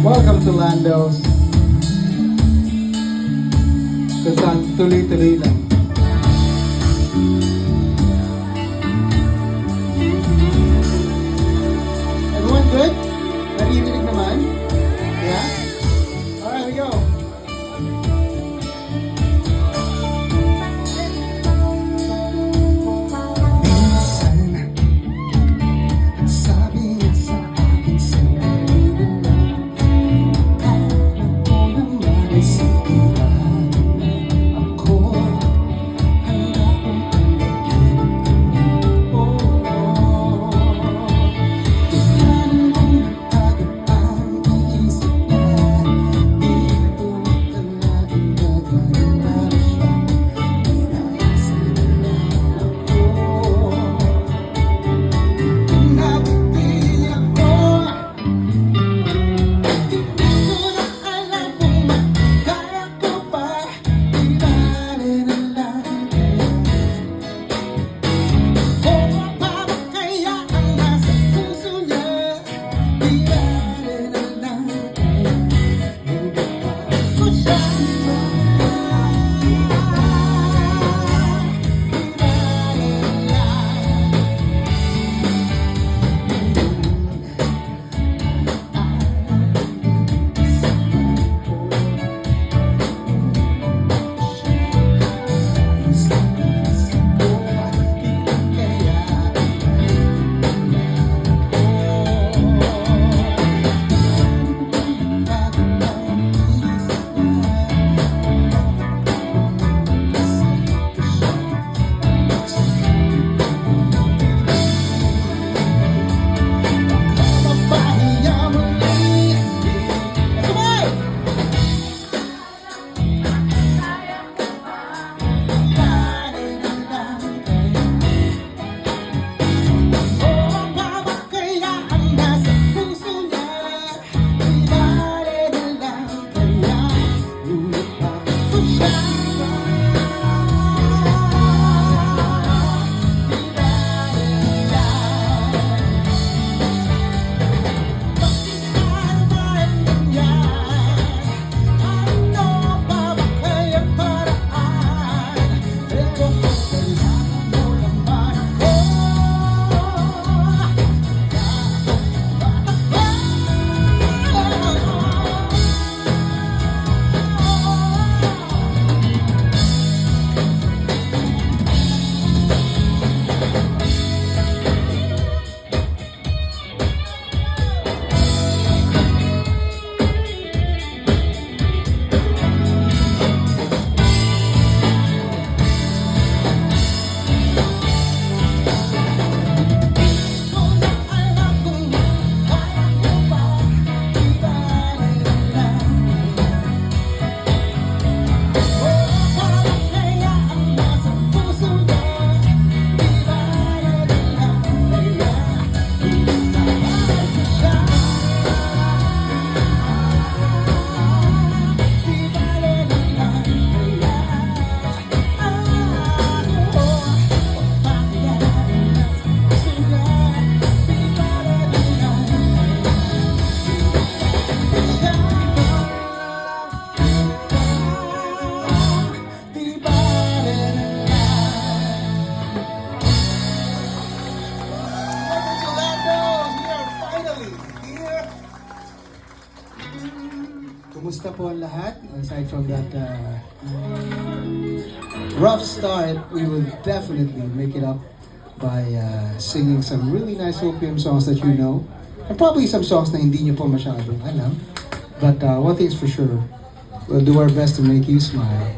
Welcome to Lando's. Kung saan tuloy-tuloy lang. Everyone good? Naririnig naman? Yeah? Alright, we go. Kumusta po ang lahat? Aside from that rough start, we will definitely make it up by singing some really nice OPM songs that you know. And probably some songs na hindi nyo po masyadong alam. But one thing's for sure, we'll do our best to make you smile.